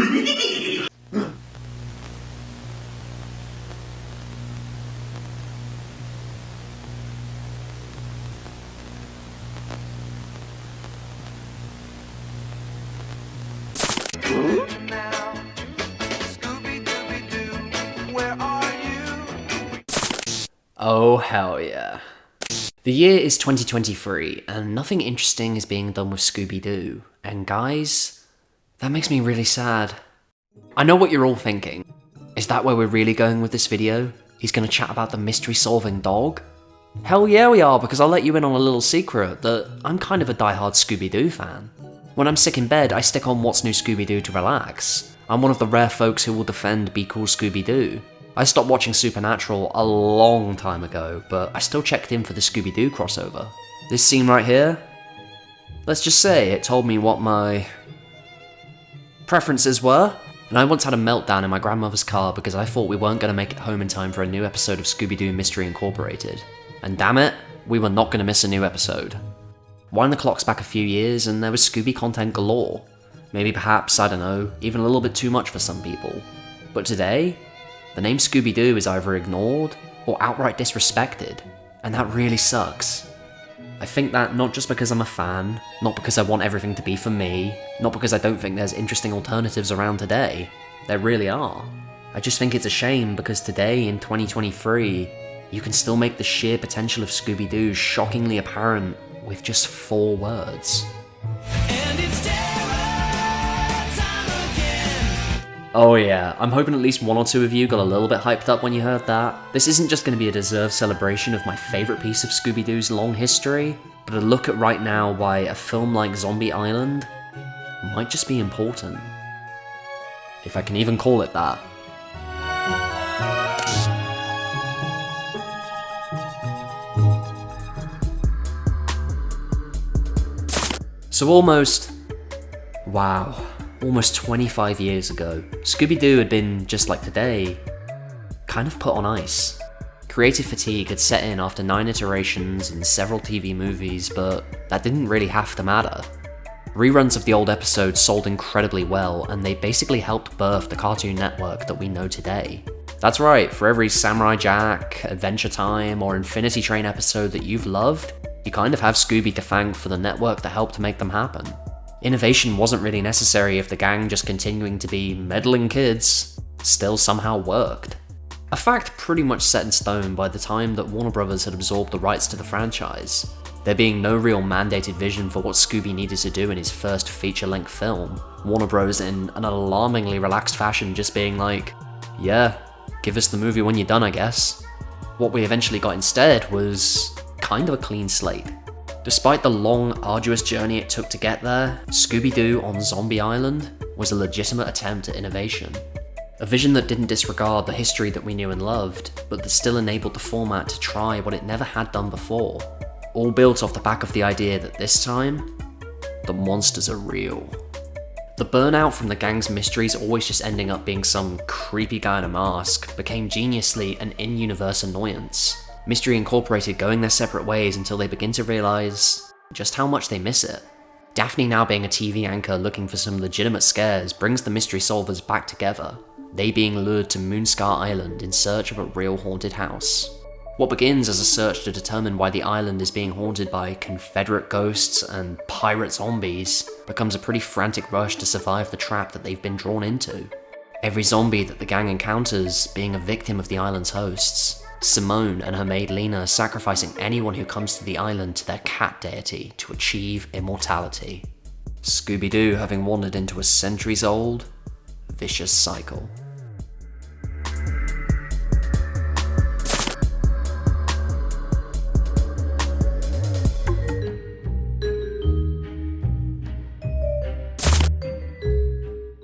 Now, Scooby Doo, where are you? Oh hell yeah. The year is 2023, and nothing interesting is being done with Scooby Doo. And guys, that makes me really sad. I know what you're all thinking. Is that where we're really going with this video? He's gonna chat about the mystery-solving dog? Hell yeah we are, because I'll let you in on a little secret that I'm kind of a die-hard Scooby Doo fan. When I'm sick in bed, I stick on What's New Scooby Doo to relax. I'm one of the rare folks who will defend Be Cool Scooby Doo. I stopped watching Supernatural a long time ago, but I still checked in for the Scooby Doo crossover. This scene right here, let's just say it told me what my preferences were, and I once had a meltdown in my grandmother's car because I thought we weren't going to make it home in time for a new episode of Scooby Doo Mystery Incorporated. And damn it, we were not going to miss a new episode. Wind the clocks back a few years and there was Scooby content galore. Maybe perhaps, I don't know, even a little bit too much for some people. But today, the name Scooby Doo is either ignored or outright disrespected, and that really sucks. I think that not just because I'm a fan, not because I want everything to be for me, not because I don't think there's interesting alternatives around today. There really are. I just think it's a shame because today, in 2023, you can still make the sheer potential of Scooby Doo shockingly apparent with just 4 words. And it's terror time again. Oh yeah, I'm hoping at least one or two of you got a little bit hyped up when you heard that. This isn't just going to be a deserved celebration of my favourite piece of Scooby Doo's long history, but a look at right now why a film like Zombie Island might just be important. If I can even call it that. So almost 25 years ago, Scooby Doo had been, just like today, kind of put on ice. Creative fatigue had set in after 9 iterations and several TV movies, but that didn't really have to matter. Reruns of the old episodes sold incredibly well, and they basically helped birth the Cartoon Network that we know today. That's right, for every Samurai Jack, Adventure Time, or Infinity Train episode that you've loved, you kind of have Scooby to thank for the network that helped to make them happen. Innovation wasn't really necessary if the gang just continuing to be meddling kids still somehow worked. A fact pretty much set in stone by the time that Warner Bros. Had absorbed the rights to the franchise, there being no real mandated vision for what Scooby needed to do in his first feature-length film. Warner Bros. In an alarmingly relaxed fashion just being like, yeah, give us the movie when you're done, I guess. What we eventually got instead was kind of a clean slate. Despite the long, arduous journey it took to get there, Scooby Doo on Zombie Island was a legitimate attempt at innovation. A vision that didn't disregard the history that we knew and loved, but that still enabled the format to try what it never had done before. All built off the back of the idea that this time, the monsters are real. The burnout from the gang's mysteries always just ending up being some creepy guy in a mask became geniusly an in-universe annoyance. Mystery Incorporated going their separate ways until they begin to realise just how much they miss it. Daphne now being a TV anchor looking for some legitimate scares brings the mystery solvers back together, they being lured to Moonscar Island in search of a real haunted house. What begins as a search to determine why the island is being haunted by Confederate ghosts and pirate zombies becomes a pretty frantic rush to survive the trap that they've been drawn into. Every zombie that the gang encounters being a victim of the island's hosts. Simone and her maid Lena sacrificing anyone who comes to the island to their cat deity to achieve immortality. Scooby Doo having wandered into a centuries-old, vicious cycle.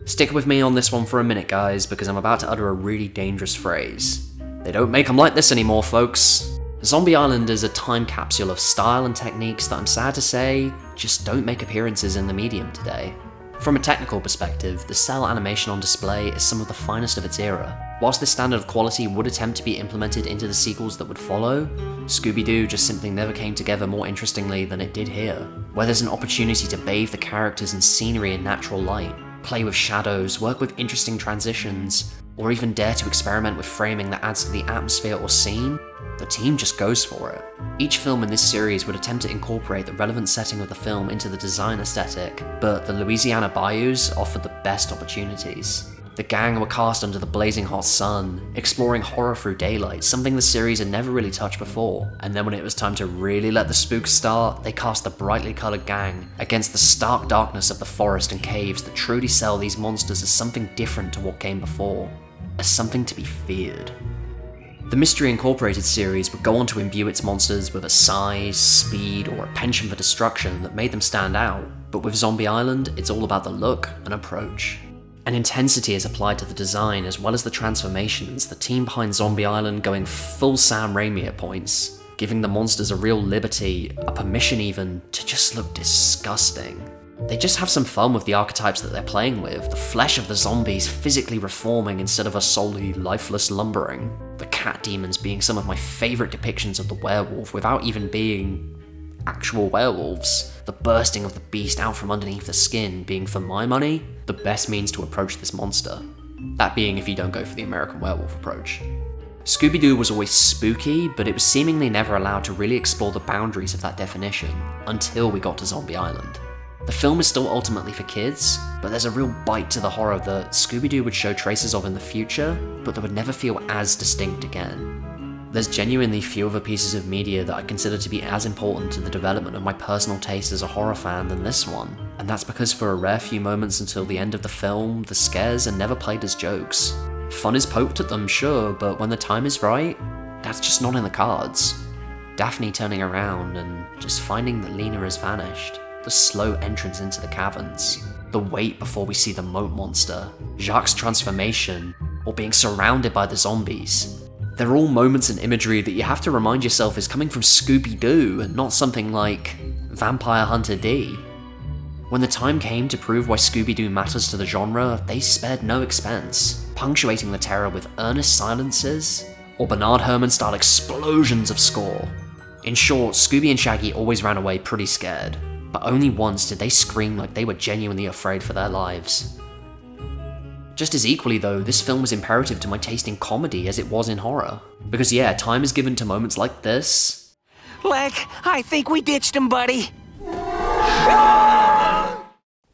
Stick with me on this one for a minute, guys, because I'm about to utter a really dangerous phrase. They don't make them like this anymore, folks. Zombie Island is a time capsule of style and techniques that I'm sad to say just don't make appearances in the medium today. From a technical perspective, the cell animation on display is some of the finest of its era. Whilst this standard of quality would attempt to be implemented into the sequels that would follow, Scooby Doo just simply never came together more interestingly than it did here, where there's an opportunity to bathe the characters and scenery in natural light, play with shadows, work with interesting transitions, or even dare to experiment with framing that adds to the atmosphere or scene, the team just goes for it. Each film in this series would attempt to incorporate the relevant setting of the film into the design aesthetic, but the Louisiana bayous offered the best opportunities. The gang were cast under the blazing hot sun, exploring horror through daylight, something the series had never really touched before. And then when it was time to really let the spooks start, they cast the brightly coloured gang against the stark darkness of the forest and caves that truly sell these monsters as something different to what came before, as something to be feared. The Mystery Incorporated series would go on to imbue its monsters with a size, speed, or a penchant for destruction that made them stand out, but with Zombie Island, it's all about the look and approach. And intensity is applied to the design as well as the transformations, the team behind Zombie Island going full Sam Raimi at points, giving the monsters a real liberty, a permission even, to just look disgusting. They just have some fun with the archetypes that they're playing with, the flesh of the zombies physically reforming instead of a solely lifeless lumbering, the cat demons being some of my favourite depictions of the werewolf without even being actual werewolves, the bursting of the beast out from underneath the skin being, for my money, the best means to approach this monster. That being if you don't go for the American Werewolf approach. Scooby Doo was always spooky, but it was seemingly never allowed to really explore the boundaries of that definition, until we got to Zombie Island. The film is still ultimately for kids, but there's a real bite to the horror that Scooby Doo would show traces of in the future, but that would never feel as distinct again. There's genuinely few other pieces of media that I consider to be as important to the development of my personal taste as a horror fan than this one, and that's because for a rare few moments until the end of the film, the scares are never played as jokes. Fun is poked at them, sure, but when the time is right, that's just not in the cards. Daphne turning around and just finding that Lena has vanished, the slow entrance into the caverns, the wait before we see the moat monster, Jacques' transformation, or being surrounded by the zombies. They're all moments and imagery that you have to remind yourself is coming from Scooby Doo and not something like Vampire Hunter D. When the time came to prove why Scooby Doo matters to the genre, they spared no expense, punctuating the terror with earnest silences or Bernard Herrmann-style explosions of score. In short, Scooby and Shaggy always ran away pretty scared, but only once did they scream like they were genuinely afraid for their lives. Just as equally though, this film was imperative to my taste in comedy as it was in horror. Because yeah, time is given to moments like this. Leck, I think we ditched him, buddy.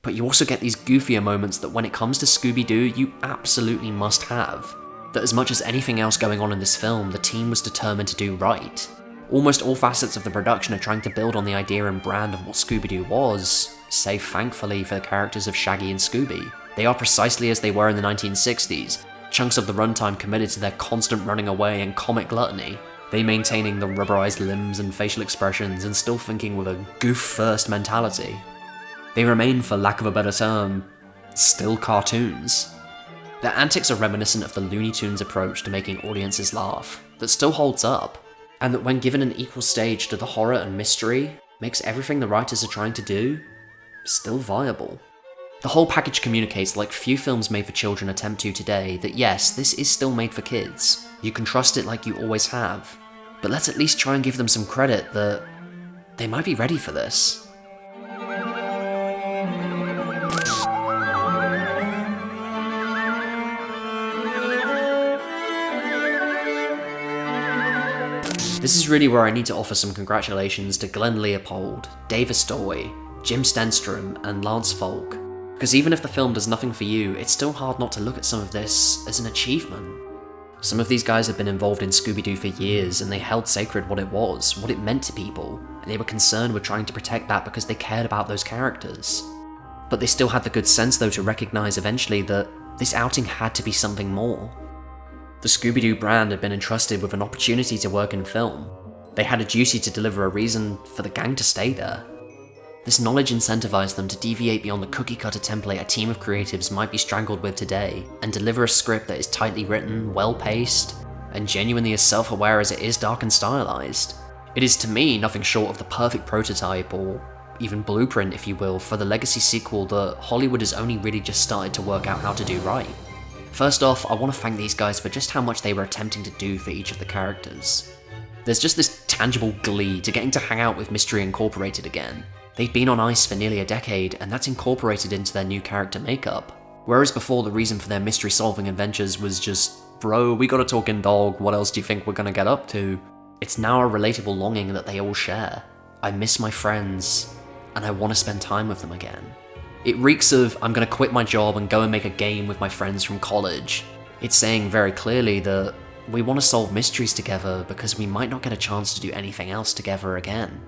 But you also get these goofier moments that when it comes to Scooby Doo, you absolutely must have. That as much as anything else going on in this film, the team was determined to do right. Almost all facets of the production are trying to build on the idea and brand of what Scooby Doo was, save thankfully for the characters of Shaggy and Scooby. They are precisely as they were in the 1960s, chunks of the runtime committed to their constant running away and comic gluttony, they maintaining the rubberized limbs and facial expressions and still thinking with a goof-first mentality. They remain, for lack of a better term, still cartoons. Their antics are reminiscent of the Looney Tunes approach to making audiences laugh, that still holds up, and that when given an equal stage to the horror and mystery, makes everything the writers are trying to do still viable. The whole package communicates, like few films made for children attempt to today, that yes, this is still made for kids. You can trust it like you always have. But let's at least try and give them some credit that they might be ready for this. This is really where I need to offer some congratulations to Glenn Leopold, Dave Astoy, Jim Stenstrom, and Lance Falk. Because even if the film does nothing for you, it's still hard not to look at some of this as an achievement. Some of these guys have been involved in Scooby Doo for years, and they held sacred what it was, what it meant to people, and they were concerned with trying to protect that because they cared about those characters. But they still had the good sense though to recognise eventually that this outing had to be something more. The Scooby Doo brand had been entrusted with an opportunity to work in film. They had a duty to deliver a reason for the gang to stay there. This knowledge incentivized them to deviate beyond the cookie-cutter template a team of creatives might be strangled with today, and deliver a script that is tightly written, well-paced, and genuinely as self-aware as it is dark and stylized. It is to me nothing short of the perfect prototype, or even blueprint if you will, for the legacy sequel that Hollywood has only really just started to work out how to do right. First off, I want to thank these guys for just how much they were attempting to do for each of the characters. There's just this tangible glee to getting to hang out with Mystery Incorporated again. They've been on ice for nearly a decade, and that's incorporated into their new character makeup. Whereas before, the reason for their mystery-solving adventures was just, bro, we got a talking dog, what else do you think we're gonna get up to? It's now a relatable longing that they all share. I miss my friends, and I want to spend time with them again. It reeks of, I'm gonna quit my job and go and make a game with my friends from college. It's saying very clearly that we want to solve mysteries together because we might not get a chance to do anything else together again.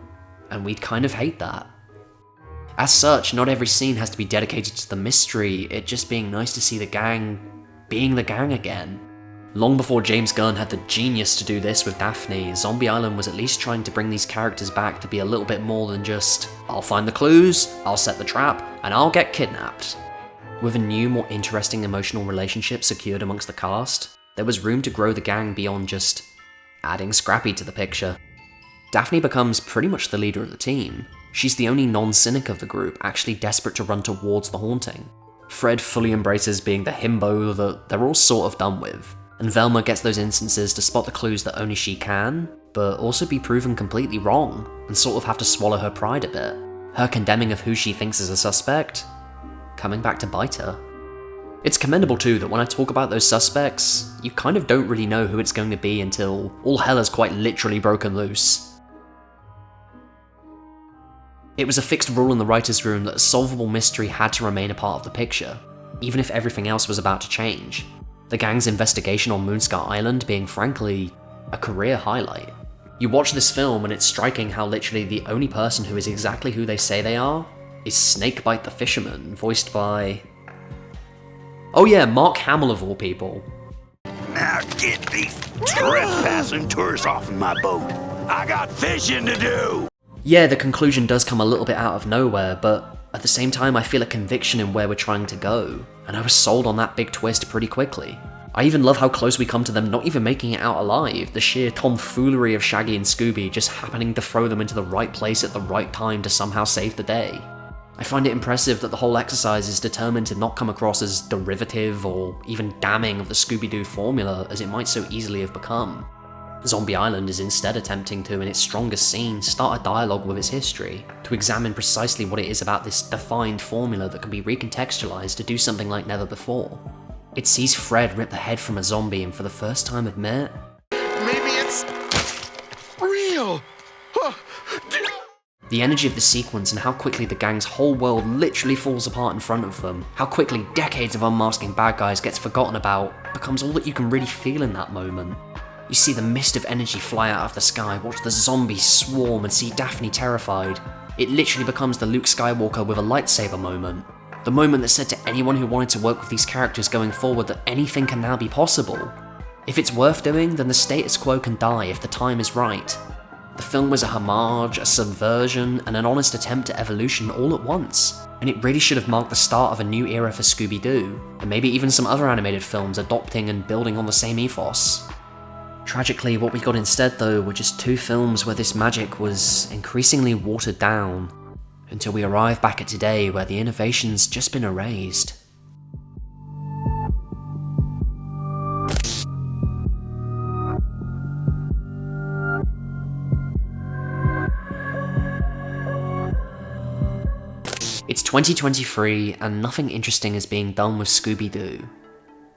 And we'd kind of hate that. As such, not every scene has to be dedicated to the mystery, it just being nice to see the gang being the gang again. Long before James Gunn had the genius to do this with Daphne, Zombie Island was at least trying to bring these characters back to be a little bit more than just, I'll find the clues, I'll set the trap, and I'll get kidnapped. With a new, more interesting emotional relationship secured amongst the cast, there was room to grow the gang beyond just adding Scrappy to the picture. Daphne becomes pretty much the leader of the team. She's the only non-cynic of the group, actually desperate to run towards the haunting. Fred fully embraces being the himbo that they're all sort of done with, and Velma gets those instances to spot the clues that only she can, but also be proven completely wrong, and sort of have to swallow her pride a bit. Her condemning of who she thinks is a suspect, coming back to bite her. It's commendable too that when I talk about those suspects, you kind of don't really know who it's going to be until all hell has quite literally broken loose. It was a fixed rule in the writer's room that a solvable mystery had to remain a part of the picture, even if everything else was about to change. The gang's investigation on Moonscar Island being, frankly, a career highlight. You watch this film and it's striking how literally the only person who is exactly who they say they are is Snakebite the Fisherman, voiced by... oh yeah, Mark Hamill of all people. Now get these trespassing tourists off of my boat. I got fishing to do. Yeah, the conclusion does come a little bit out of nowhere, but at the same time I feel a conviction in where we're trying to go, and I was sold on that big twist pretty quickly. I even love how close we come to them not even making it out alive, the sheer tomfoolery of Shaggy and Scooby just happening to throw them into the right place at the right time to somehow save the day. I find it impressive that the whole exercise is determined to not come across as derivative or even damning of the Scooby Doo formula as it might so easily have become. Zombie Island is instead attempting to, in its strongest scene, start a dialogue with its history, to examine precisely what it is about this defined formula that can be recontextualized to do something like never before. It sees Fred rip the head from a zombie and for the first time admit, Maybe it's real. the energy of the sequence and how quickly the gang's whole world literally falls apart in front of them, how quickly decades of unmasking bad guys gets forgotten about, becomes all that you can really feel in that moment. You see the mist of energy fly out of the sky, watch the zombies swarm and see Daphne terrified. It literally becomes the Luke Skywalker with a lightsaber moment. The moment that said to anyone who wanted to work with these characters going forward that anything can now be possible. If it's worth doing, then the status quo can die if the time is right. The film was a homage, a subversion, and an honest attempt at evolution all at once, and it really should have marked the start of a new era for Scooby Doo, and maybe even some other animated films adopting and building on the same ethos. Tragically, what we got instead though were just two films where this magic was increasingly watered down, until we arrive back at today where the innovation's just been erased. It's 2023 and nothing interesting is being done with Scooby Doo.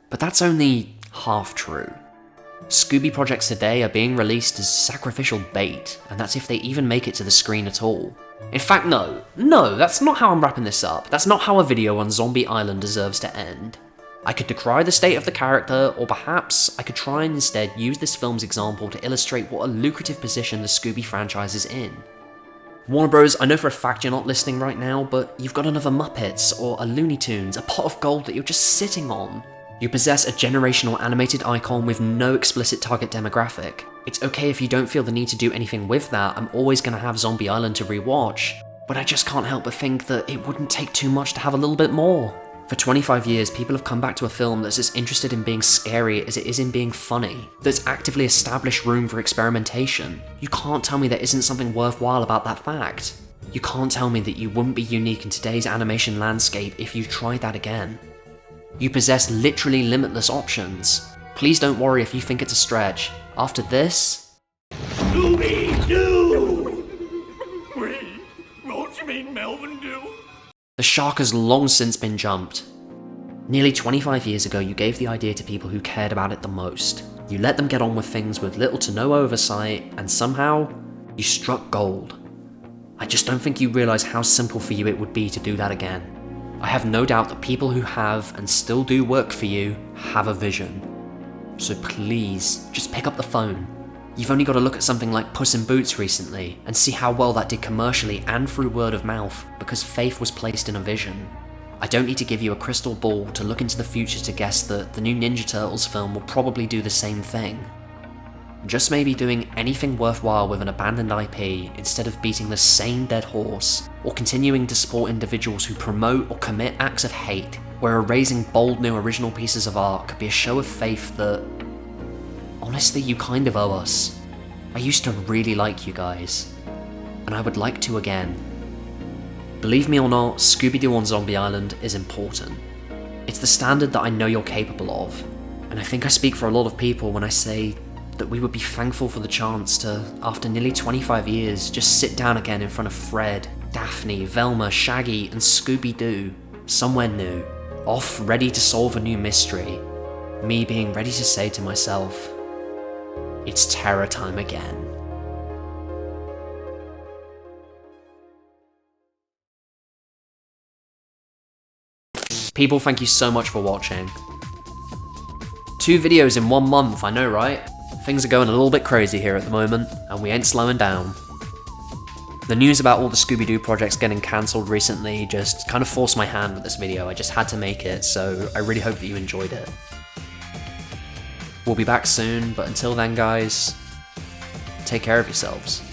But that's only half true. Scooby projects today are being released as sacrificial bait, and that's if they even make it to the screen at all. In fact, no, that's not how I'm wrapping this up. That's not how a video on Zombie Island deserves to end. I could decry the state of the character, or perhaps I could try and instead use this film's example to illustrate what a lucrative position the Scooby franchise is in. Warner Bros, I know for a fact you're not listening right now, but you've got another Muppets or a Looney Tunes, a pot of gold that you're just sitting on. You possess a generational animated icon with no explicit target demographic. It's okay if you don't feel the need to do anything with that, I'm always gonna have Zombie Island to rewatch, but I just can't help but think that it wouldn't take too much to have a little bit more. For 25 years, people have come back to a film that's as interested in being scary as it is in being funny, that's actively established room for experimentation. You can't tell me there isn't something worthwhile about that fact. You can't tell me that you wouldn't be unique in today's animation landscape if you tried that again. You possess literally limitless options. Please don't worry if you think it's a stretch. After this... Scooby Doo! Wait, what do you mean Melvin Doo? the shark has long since been jumped. Nearly 25 years ago, you gave the idea to people who cared about it the most. You let them get on with things with little to no oversight, and somehow, you struck gold. I just don't think you realize how simple for you it would be to do that again. I have no doubt that people who have and still do work for you have a vision. So please, just pick up the phone. You've only got to look at something like Puss in Boots recently and see how well that did commercially and through word of mouth because faith was placed in a vision. I don't need to give you a crystal ball to look into the future to guess that the new Ninja Turtles film will probably do the same thing. Just maybe doing anything worthwhile with an abandoned IP instead of beating the same dead horse, or continuing to support individuals who promote or commit acts of hate, where erasing bold new original pieces of art could be a show of faith that, honestly, you kind of owe us. I used to really like you guys, and I would like to again. Believe me or not, Scooby Doo on Zombie Island is important. It's the standard that I know you're capable of, and I think I speak for a lot of people when I say that we would be thankful for the chance to, after nearly 25 years, just sit down again in front of Fred, Daphne, Velma, Shaggy, and Scooby Doo, somewhere new, off ready to solve a new mystery. Me being ready to say to myself, it's terror time again. People, thank you so much for watching. 2 videos in 1 month, I know, right? Things are going a little bit crazy here at the moment, and we ain't slowing down. The news about all the Scooby Doo projects getting cancelled recently just kind of forced my hand with this video. I just had to make it, so I really hope that you enjoyed it. We'll be back soon, but until then guys, take care of yourselves.